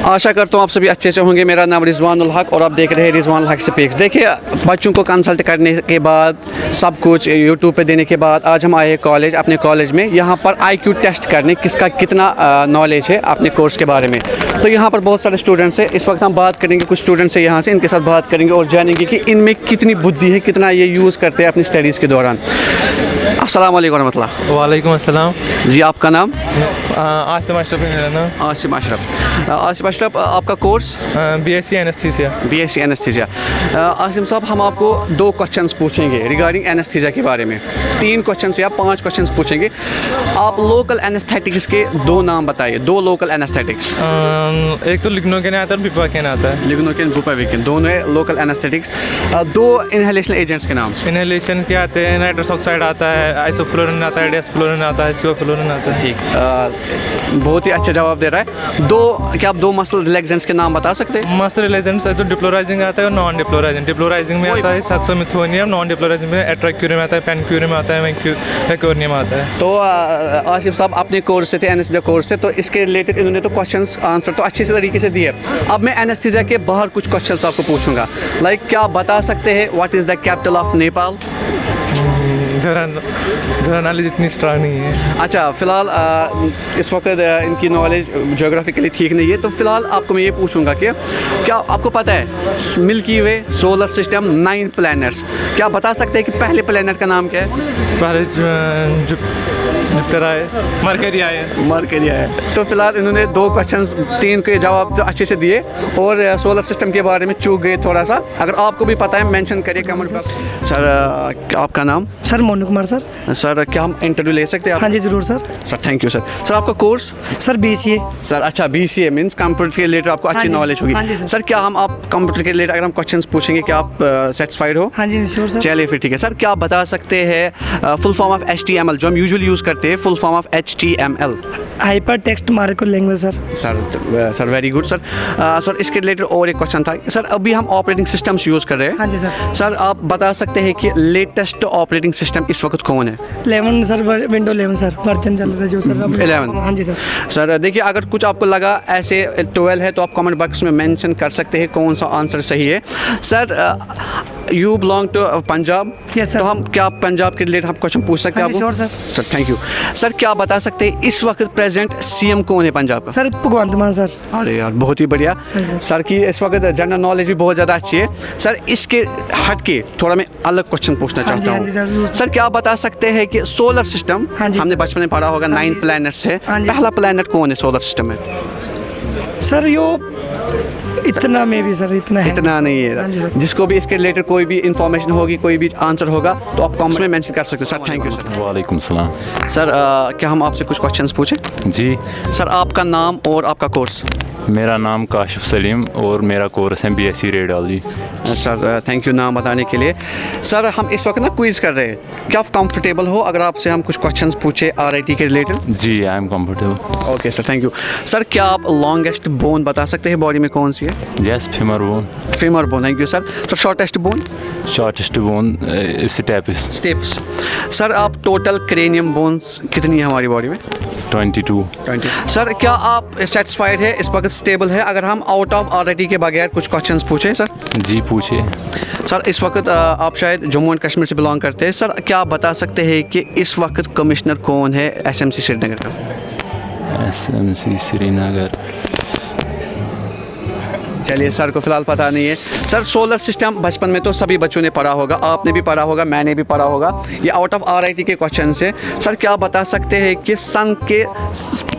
आशा करता हूँ आप सभी अच्छे से होंगे। मेरा नाम रिजवानुल हक और आप देख रहे हैं रिजवानुल हक स्पीक्स। देखिए, बच्चों को कंसल्ट करने के बाद, सब कुछ यूट्यूब पे देने के बाद आज हम आए कॉलेज, अपने कॉलेज में यहाँ पर IQ टेस्ट करने, किसका कितना नॉलेज है अपने कोर्स के बारे में। तो यहाँ पर बहुत सारे स्टूडेंट्स हैं। इस वक्त हम बात करेंगे कुछ स्टूडेंट्स हैं यहाँ से, इनके साथ बात करेंगे और जानेंगे कि इनमें कितनी बुद्धि है, कितना ये यूज़ करते हैं अपनी स्टडीज़ के दौरान। अस्सलाम वालेकुम रहमतुल्लाह। वालेकुम अस्सलाम जी, आपका नाम? आसिम अशरफ है मेरा नाम। आसिम अशरफ। आसिम अशरफ, आपका course? BSc anaesthesia. BSc anaesthesia. Asim साहब, हम आपको 2 क्वेश्चंस पूछेंगे रिगार्डिंग एनेस्थीसिया के बारे में। 3 क्वेश्चंस या 5 क्वेश्चंस पूछेंगे। आप लोकल एनेस्थेटिक्स के 2 नाम बताइए, 2 लोकल एनेस्थेटिक्स। एक तो लिग्नोकेन आता है और बुप्रोपियन आता है। लिग्नोकेन, बुप्रोपियन दोनों है लोकल एनेस्थेटिक्स। 2 इनहेलेशनल एजेंट्स के नाम। इनहेलेशन के आते हैं, नाइट्रस ऑक्साइड आता है, आइसोफ्लोरिन आता है, डेस्फ्लोरिन आता है, सिवोफ्लोरिन आता है। ठीक, बहुत ही अच्छा जवाब दे रहा है। क्या आप 2 मसल रिलैक्सेंट्स के नाम बता सकते हैं? मसल रिलैक्सेंट्स है तो डिप्लोराइजिंग आता है और नॉन डिप्लोराइजिंग। डिप्लोराइजिंग में आता है सक्सोमिथोनियम, नॉन डिप्लोराइजिंग में एट्राक्यूरियम आता है, पेनक्यूरियम आता है, मैक्यूरियम आता है। तो आसिफ साहब अपने कोर्स से थे, एनेस्थीसिया कोर्स से, तो इसके रिलेटेड इन्होंने तो क्वेश्चंस आंसर तो अच्छे से तरीके से दिए। अब मैं एनेस्थीसिया के बाहर कुछ क्वेश्चंस आपको पूछूंगा। लाइक, क्या आप बता सकते हैं what is the capital of Nepal? जरा नॉलेज इतनी स्ट्रांग नहीं है। अच्छा, फ़िलहाल इस वक्त इनकी नॉलेज जोग्राफिकली ठीक नहीं है, तो फ़िलहाल आपको मैं ये पूछूंगा कि क्या आपको पता है मिल्की वे, सोलर सिस्टम, 9 प्लैनेट्स, क्या बता सकते हैं कि पहले प्लैनेट का नाम क्या है? पहले जुपिटर आए, मरकरी आए। मरकरी आए। तो फिलहाल इन्होंने 2 क्वेश्चंस, 3 के जवाब तो अच्छे से दिए और सोलर सिस्टम के बारे में चूक गए थोड़ा सा। अगर आपको भी पता है मेंशन करिए कमेंट बॉक्स। सर, आपका नाम? Sir Monu Kumar sir. Sir, क्या हम इंटरव्यू ले सकते हैं? हाँ जी ज़रूर sir. Sir, thank you sir. Sir, आपका कोर्स? Sir BCA। सर, अच्छा, BCA मीन्स कंप्यूटर के रिलेटेड आपको अच्छी नॉलेज होगी। हाँ जी सर। सर, क्या हम आप कंप्यूटर के रिलेटेड अगर हम क्वेश्चंस पूछेंगे, क्या आप सेटिस्फाइड हो? हाँ जी श्योर सर। चलिए फिर ठीक है। सर, क्या आप बता सकते हैं फुल फॉर्म ऑफ HTML, जो हम यूजुअली यूज़ करते हैं, full form of HTML? Hyper text markup language sir. Sir very good sir. Sir, इसके रिलेटेड और एक क्वेश्चन था। सर, अभी हम ऑपरेटिंग सिस्टम्स यूज़ कर रहे हैं। हाँ जी सर। सर, आप बता सकते हैं कि लेटेस्ट ऑपरेटिंग सिस्टम इस वक्त कौन है? 11 सर, विंडो 11 सर वर्जन चल रहा है जो सर 11। हाँ जी सर। सर, देखिए, अगर कुछ आपको लगा ऐसे 12 है तो आप कमेंट बॉक्स में मेंशन कर सकते हैं कौन सा आंसर सही है। Sir, you belong to Punjab. Yes sir. तो हम क्या पंजाब के रिलेटेड हम क्वेश्चन पूछ सकते हैं? हाँ जी sure sir. Sir, thank you. Sir, क्या बता सकते हैं इस वक्त प्रेजेंट CM कौन है पंजाब का? सर भगवंत मान सर। अरे यार, बहुत ही बढ़िया। सर की इस वक्त जनरल नॉलेज भी बहुत ज़्यादा अच्छी है। सर, इसके हट के थोड़ा मैं अलग क्वेश्चन पूछना चाहता हूँ। सर, क्या आप बता सकते हैं कि सोलर सिस्टम, हमने बचपन में पढ़ा होगा 9 प्लैनेट्स है, पहला प्लैनेट कौन है सोलर सिस्टम में? सर यो इतना में भी सर इतना है। इतना नहीं है। जिसको भी इसके रिलेटेड कोई भी इंफॉर्मेशन होगी, कोई भी आंसर होगा तो आप कमेंट में मेंशन कर सकते हो। Sir, thank you sir. वालेकुम सलाम। सर, क्या हम आपसे कुछ क्वेश्चंस पूछें? जी सर, आपका नाम और आपका कोर्स? मेरा नाम काशिफ सलीम और मेरा कोर्स है BSc radiology. Sir, thank you नाम बताने के लिए। सर, हम इस वक्त ना क्विज़ कर रहे हैं, क्या आप कंफर्टेबल हो अगर आपसे हम कुछ क्वेश्चंस पूछे RIT के रिलेटेड? जी, I am comfortable. Okay sir, thank you. Sir, क्या आप लॉन्गेस्ट बोन बता सकते हैं बॉडी में कौन सी है? Yes, femur bone. Femur bone, thank you sir. Sir, shortest bone? Shortest bone stapes. Stapes. Sir, आप टोटल क्रेनियम बोन्स कितनी है हमारी बॉडी में? 22। सर, क्या आप सेटिस्फाइड है, इस वक्त स्टेबल है अगर हम आउट ऑफ RIT के बगैर कुछ क्वेश्चंस पूछें? सर जी पूछिए। सर, इस वक्त आप शायद जम्मू एंड कश्मीर से बिलोंग करते हैं। सर, क्या आप बता सकते हैं कि इस वक्त कमिश्नर कौन है SMC श्रीनगर का? SMC श्रीनगर, चलिए, सर को फिलहाल पता नहीं है। सर, सोलर सिस्टम बचपन में तो सभी बच्चों ने पढ़ा होगा, आपने भी पढ़ा होगा, मैंने भी पढ़ा होगा। ये आउट ऑफ RIT के क्वेश्चन है। सर, क्या आप बता सकते हैं कि सन के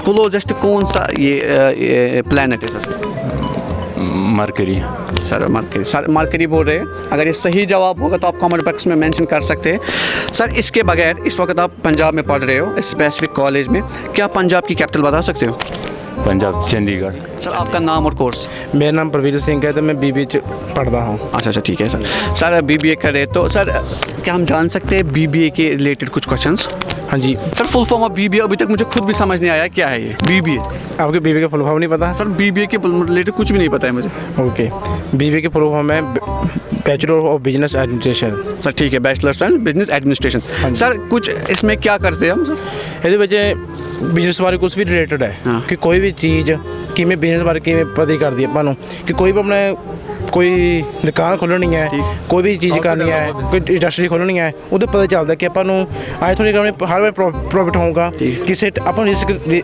क्लोजेस्ट कौन सा ये प्लैनेट है? Sir, mercury. Sir, mercury. Sir, mercury बोल रहे हैं। अगर ये सही जवाब होगा तो आप कमेंट बॉक्स में मेंशन कर सकते हैं। सर, इसके बगैर इस वक्त आप पंजाब में पढ़ रहे हो स्पेसिफिक कॉलेज में, क्या पंजाब की कैपिटल बता सकते हो? पंजाब चंडीगढ़। सर, आपका नाम और कोर्स? मेरा नाम प्रवीर सिंह है, तो मैं BBA पढ़ता हूँ। अच्छा, ठीक है सर। सर, BBA कर रहे तो सर क्या हम जान सकते हैं BBA के रिलेटेड कुछ क्वेश्चंस? हाँ जी। Sir full form of BBA अभी तक मुझे खुद भी समझ नहीं आया क्या है ये बीबीए। आपके बीबी का फुल फॉर्म नहीं पता? सर बीबीए के रिलेटेड कुछ भी नहीं पता है मुझे। ओके, बीबी के फुल फॉर्म है bachelor of business administration. Sir ठीक है, bachelors and business administration. Sir कुछ इसमें क्या करते हैं हम सर? ये बच्चे बिजनेस बारे कुछ भी रिलेटेड है हाँ। कि कोई भी चीज़ कि मैं बिजनेस बारे कि पता कर दी अपन कि कोई भी अपने कोई दुकान खोलनी है, कोई भी चीज़ करनी है, कोई इंडस्ट्री खोलनी है, उधर पता चलता कि अपन आए थोड़ी हर बार प्रॉफिट होगा किसी अपन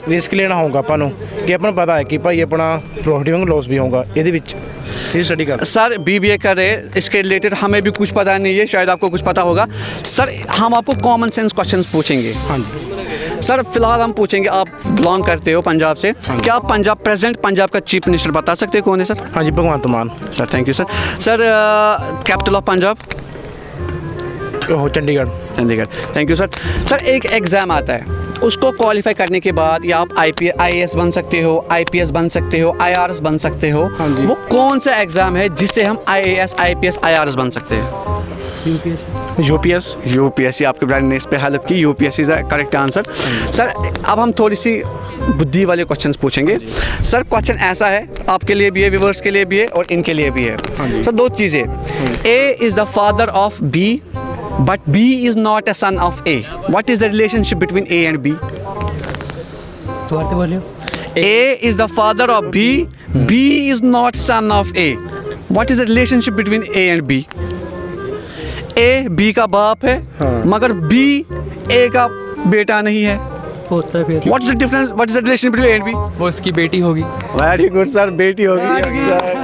रिस्क लेना होगा अपन कि अपन पता है कि भाई अपना प्रॉफिट भी होगा लॉस भी होगा ये स्टडी कर। सर बीबीए कर रहे हैं, इसके रिलेटेड हमें भी कुछ पता नहीं है, शायद आपको कुछ पता होगा। सर हम आपको कॉमन सेंस क्वेश्चंस पूछेंगे। हाँ जी सर फिलहाल हम पूछेंगे, आप बिलोंग करते हो पंजाब से, क्या आप पंजाब का चीफ मिनिस्टर बता सकते हैं कौन है सर? हाँ जी, भगवंत मान। Sir thank you sir. Sir capital of Punjab? Chandigarh. Thank you sir. Sir एक एग्ज़ाम आता है, उसको क्वालिफाई करने के बाद या आप IAS बन सकते हो, IPS बन सकते हो, IRS बन सकते हो। हाँ जी। वो कौन सा एग्ज़ाम है जिससे हम IAS, IPS, IRS बन सकते हैं? यूपीएससी। आपके ब्रांड ने इस पे हेल्प की, UPSC is correct answer. Sir अब हम थोड़ी सी बुद्धि वाले क्वेश्चंस पूछेंगे। सर क्वेश्चन ऐसा है, आपके लिए भी है, व्यूअर्स के लिए भी है और इनके लिए भी है। सर दो चीज़ें, A is the father of B but B is not a son of A। What is the relationship between A and B? A is the father of B, B is not son of A. What is the relationship between A and B? A B का बाप है, मगर B A का बेटा नहीं है। What is the difference? What is the relation between A and B? वो उसकी बेटी होगी। Very good sir, बेटी होगी।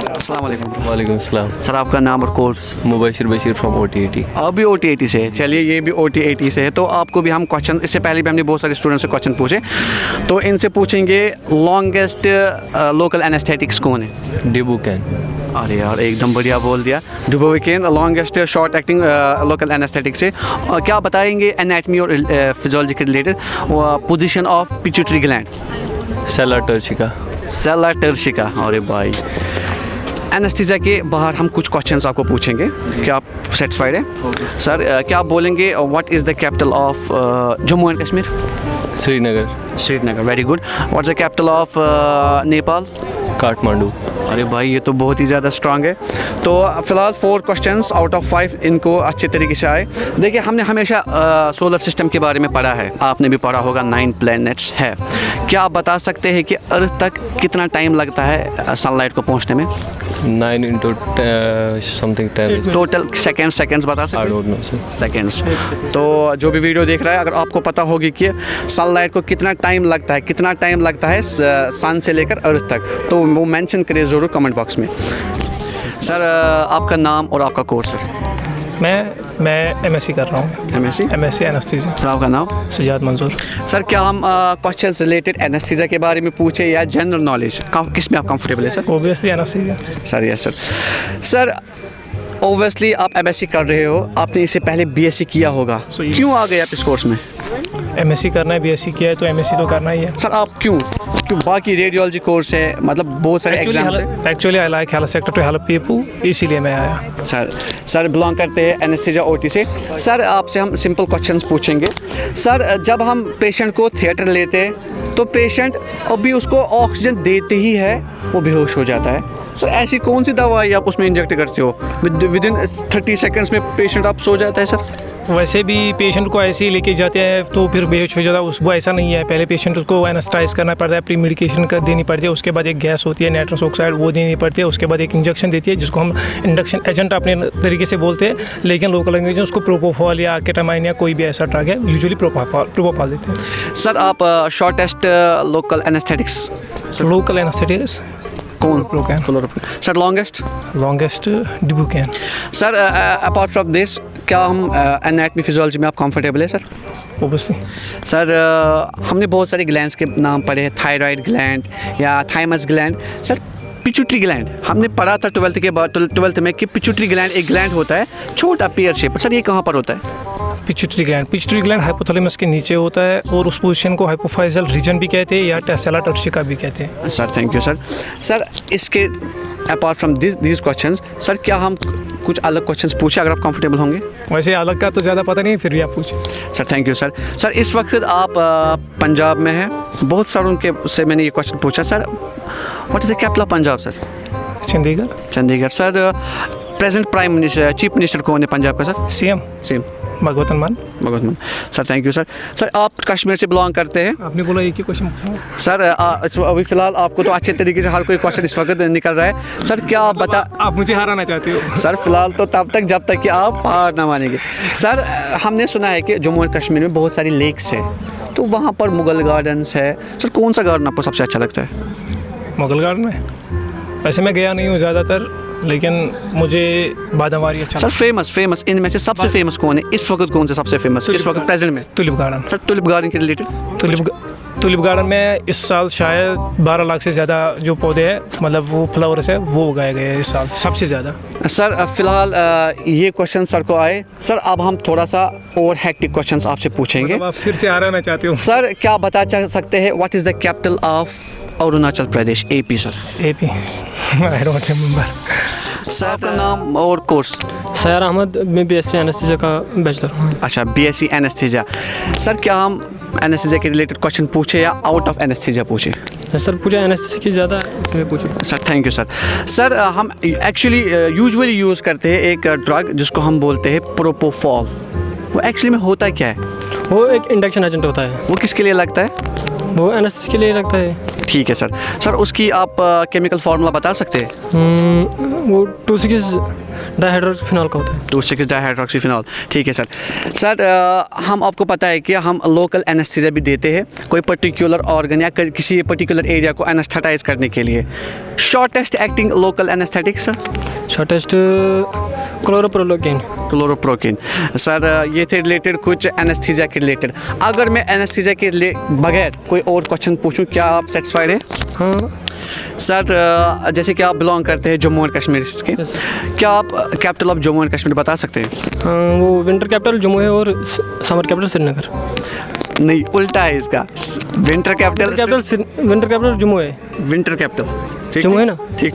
अस्सलाम वालेकुम। वालेकुम सलाम। सर आपका नाम और course? Mubashir Bashir from OT80। अभी OT80 से है, चलिए ये भी OT80 से है। तो आपको भी हम क्वेश्चन, इससे पहले भी हमने बहुत सारे स्टूडेंट से क्वेश्चन पूछे, तो इनसे पूछेंगे लॉन्गेस्ट लोकल एनेस्थेटिक्स कौन है? डिबुकैन। अरे यार एकदम बढ़िया बोल दिया, dibucaine longest short acting local anaesthetic से। क्या बताएंगे एनाटमी और फिजियोलॉजी के related? Position of pituitary gland? Sella turcica. Sella turcica. अरे भाई, एनेस्थीसिया के बाहर हम कुछ क्वेश्चंस आपको पूछेंगे, क्या आप सेटिस्फाइड है? सर क्या आप बोलेंगे what is the capital of Jammu and Kashmir? Srinagar. Very good. What is the capital of Nepal? Kathmandu. अरे भाई ये तो बहुत ही ज़्यादा स्ट्रांग है। तो फ़िलहाल 4 क्वेश्चंस आउट ऑफ 5 इनको अच्छे तरीके से आए। देखिए हमने हमेशा सोलर सिस्टम के बारे में पढ़ा है, आपने भी पढ़ा होगा, 9 प्लैनेट्स है। क्या आप बता सकते हैं कि अर्थ तक कितना टाइम लगता है सनलाइट को पहुंचने में? 9 into something 10। टोटल सेकेंड्स बता सकते I हैं? don't know sir। सेकेंड्स। तो जो भी वीडियो देख रहा है, अगर आपको पता होगी कि सनलाइट को कितना टाइम लगता है सन से लेकर अर्थ तक, तो वो मेंशन करिए ज़रूर कमेंट बॉक्स में। सर आपका नाम और आपका कोर्स? मैं MSc कर रहा हूँ। MSc anaesthesia. सर आपका नाम? सजाद मंजूर। सर क्या हम क्वेश्चंस रिलेटेड एनेस्थीसिया के बारे में पूछे या जनरल नॉलेज, किस में आप कंफर्टेबल है sir? Obviously anaesthesia. Sir yes sir obviously आप MSc कर रहे हो, आपने इससे पहले BSc किया होगा, क्यों आ गए आप इस कोर्स में? MSc करना है, BSc किया है तो MSc तो करना ही है। सर आप क्यों बाकी रेडियोलॉजी कोर्स है, मतलब बहुत सारे एग्जाम्स हैं। Actually I like health sector to help people, इसीलिए मैं आया। सर बिलोंग करते हैं एनेस्थीसिया OT से। सर आपसे हम सिंपल क्वेश्चंस पूछेंगे। सर जब हम पेशेंट को थिएटर लेते हैं तो पेशेंट अभी उसको ऑक्सीजन देते ही है वो बेहोश हो जाता है। सर ऐसी कौन सी दवाई आप उसमें इंजेक्ट करते हो, विद इन 30 सेकेंड्स में पेशेंट आप सो जाता है? सर वैसे भी पेशेंट को ऐसे ही लेके जाते हैं तो फिर बेहोश हो जाता है, वो ऐसा नहीं है। पहले पेशेंट को एनेस्थेटाइज करना पड़ता है, प्री मेडिकेशन देनी पड़ती है, उसके बाद एक गैस होती है नाइट्रस ऑक्साइड, वो देनी पड़ती है, उसके बाद एक इंजेक्शन देती है जिसको हम इंडक्शन एजेंट अपने तरीके से बोलते हैं, लेकिन लोकल लैंग्वेज में उसको प्रोपोफॉल या केटामाइन या कोई भी ऐसा ड्रग है, यूजुअली प्रोपोफॉल देते हैं। सर आप shortest local anaesthetics? Local anaesthetics कौन? Sir longest dibucaine. Sir apart from this क्या हम एनाटमी फिजियोलॉजी में आप कंफर्टेबल है सर? ओबियसली। सर हमने बहुत सारे ग्लैंड्स के नाम पढ़े हैं, थायराइड ग्लैंड या thymus gland. Sir pituitary gland हमने पढ़ा था 12th में कि पिट्यूटरी ग्लैंड एक ग्लैंड होता है, छोटा पेयर शेप। सर ये कहाँ पर होता है? पिट्यूटरी ग्लैंड हाइपोथैलेमस के नीचे होता है और उस पोजीशन को हाइपोफाइजल रीजन भी कहते हैं या टेसेला टर्शिका भी कहते हैं। Sir thank you sir. Sir इसके apart from these questions, sir क्या हम कुछ अलग क्वेश्चंस पूछे अगर आप कंफर्टेबल होंगे? वैसे अलग का तो ज़्यादा पता नहीं, फिर भी आप पूछें। Sir thank you sir. Sir इस वक्त आप पंजाब में हैं, बहुत सारों के से मैंने ये क्वेश्चन पूछा sir, what is the capital of Punjab sir? Chandigarh. Chandigarh. Sir present prime minister chief minister कौन है पंजाब का सर? सीएम सेम भगवत मान। भगवत मान। Sir thank you sir. Sir आप कश्मीर से बिलोंग करते हैं? आपने बोला एक ही क्वेश्चन पूछा। सर अभी फ़िलहाल आपको तो अच्छे तरीके से हर कोई क्वेश्चन इस वक्त निकल रहा है। सर क्या आप बता, आप मुझे हराना चाहते हो? सर फिलहाल तो तब तक जब तक कि आप हार ना मानेंगे। सर हमने सुना है कि जम्मू एंड कश्मीर में बहुत सारी लेक्स हैं, तो वहाँ पर मुगल गार्डन्स है। सर कौन सा गार्डन आपको सबसे अच्छा लगता है? मुगल गार्डन में वैसे मैं गया नहीं हूँ ज़्यादातर, लेकिन मुझे बादामारी अच्छा सर फेमस इनमें से सबसे फेमस कौन है इस वक्त? कौन सा सबसे फेमस इस वक्त प्रेजेंट में? Tulip garden. Sir tulip garden के रिलेटेड? टुलिप गार्डन में इस साल शायद 12 लाख से ज़्यादा जो पौधे हैं, मतलब वो फ्लावर्स है, वो उगाए गए हैं इस साल सबसे ज़्यादा। सर फिलहाल ये क्वेश्चन सर को आए। सर अब हम थोड़ा सा और हैक्टिक क्वेश्चंस आपसे पूछेंगे। मतलब आप फिर से हराना चाहते हो? सर क्या बता सकते हैं what is the capital of Arunachal Pradesh? AP sir. AP I don't remember. Sir आपका नाम और कोर्स? सैर अहमद, मैं BSc एनेस्थीसिया का बैचलर हूँ। अच्छा BSc एनेस्थीसिया। सर क्या हम एनेस्थीसिया के रिलेटेड क्वेश्चन पूछे या आउट ऑफ एनेस्थीसिया पूछे? सर पूछा एनेस्थीसिया की ज़्यादा, इसमें पूछो। Sir thank you sir. Sir हम एक्चुअली यूजुअली यूज़ करते हैं एक ड्रग जिसको हम बोलते हैं प्रोपोफॉल। वो एक्चुअली में होता क्या है? वो एक इंडक्शन एजेंट होता है। वो किसके लिए लगता है? वो एनेस्थीसिया के लिए लगता है। ठीक है सर। सर उसकी आप केमिकल फार्मूला बता सकते हैं? वो 2,6 डाइहाइड्रोक्सीफिनॉल का होता है। 2,6 डाइहाइड्रोक्सीफिनॉल। ठीक है सर। सर हम आपको पता है कि हम लोकल एनेस्थीसिया भी देते हैं कोई पर्टिकुलर ऑर्गन या किसी पर्टिकुलर एरिया को एनेस्थेटाइज करने के लिए। Shortest acting local anaesthetic sir? Shortest chloroprocaine. Chloroprocaine. Sir ये थे रिलेटेड कुछ एनेस्थीसिया के रिलेटेड। अगर मैं एनेस्थीसिया के बगैर कोई और क्वेश्चन पूछूं, क्या आप सेटिस्फाइड हैं? हाँ सर जैसे कि आप बिलोंग करते हैं जम्मू एंड कश्मीर के, क्या आप capital of Jammu and Kashmir बता सकते हैं? वो विंटर कैपिटल जम्मू है और समर कैपिटल श्रीनगर। नहीं, उल्टा है इसका। विंटर कैपिटल जम्मू है। विंटर कैपिटल जम्मू है ना? ठीक।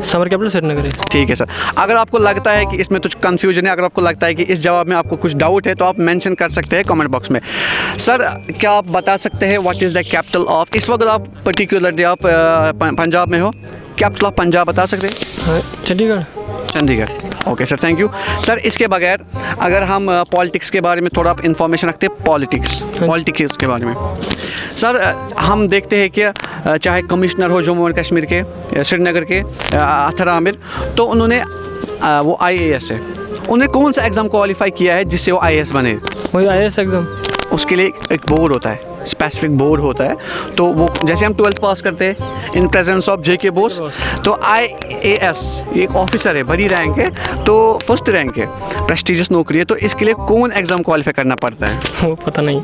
समर कैपिटल श्रीनगर है। ठीक है सर। अगर आपको लगता है कि इसमें कुछ कन्फ्यूजन है, अगर आपको लगता है कि इस जवाब में आपको कुछ डाउट है, तो आप मेंशन कर सकते हैं कमेंट बॉक्स में। सर क्या आप बता सकते हैं what is the capital of, इस वक्त आप पर्टिकुलरली आप पंजाब में हो, कैपिटल ऑफ पंजाब बता सकते हैं? हाँ, Chandigarh. Chandigarh. Okay sir thank you. Sir इसके बगैर अगर हम पॉलिटिक्स के बारे में थोड़ा आप इन्फॉर्मेशन रखते हैं, पॉलिटिक्स के बारे में। सर हम देखते हैं कि चाहे कमिश्नर हो जम्मू एंड कश्मीर के श्रीनगर के अथर आमिर, तो उन्होंने वो IAS है, उन्हें कौन सा एग्ज़ाम क्वालिफाई किया है जिससे वो IAS बने? वही IAS एग्ज़ाम। उसके लिए एक बोर्ड होता है, स्पेसिफिक बोर्ड होता है। तो वो जैसे हम 12th पास करते हैं in presence of JK Bose, तो IAS एक ऑफिसर है, बड़ी रैंक है, तो फर्स्ट रैंक है, प्रेस्टिजियस नौकरी है। तो इसके लिए कौन एग्ज़ाम क्वालिफाई करना पड़ता है? वो पता नहीं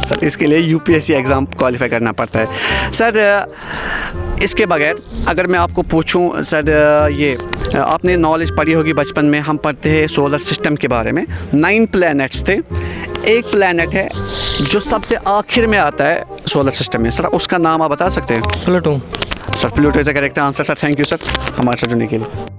सर। इसके लिए UPSC एग्ज़ाम क्वालिफाई करना पड़ता है सर। इसके बगैर अगर मैं आपको पूछूं सर, ये आपने नॉलेज पढ़ी होगी बचपन में, हम पढ़ते हैं सोलर सिस्टम के बारे में। 9 प्लैनेट्स थे, एक प्लैनेट है जो सबसे आखिर में आता है सोलर सिस्टम में, सर उसका नाम आप बता सकते हैं? Pluto. Sir Pluto is the correct answer. Sir thank you sir हमारे साथ जुड़ने के लिए।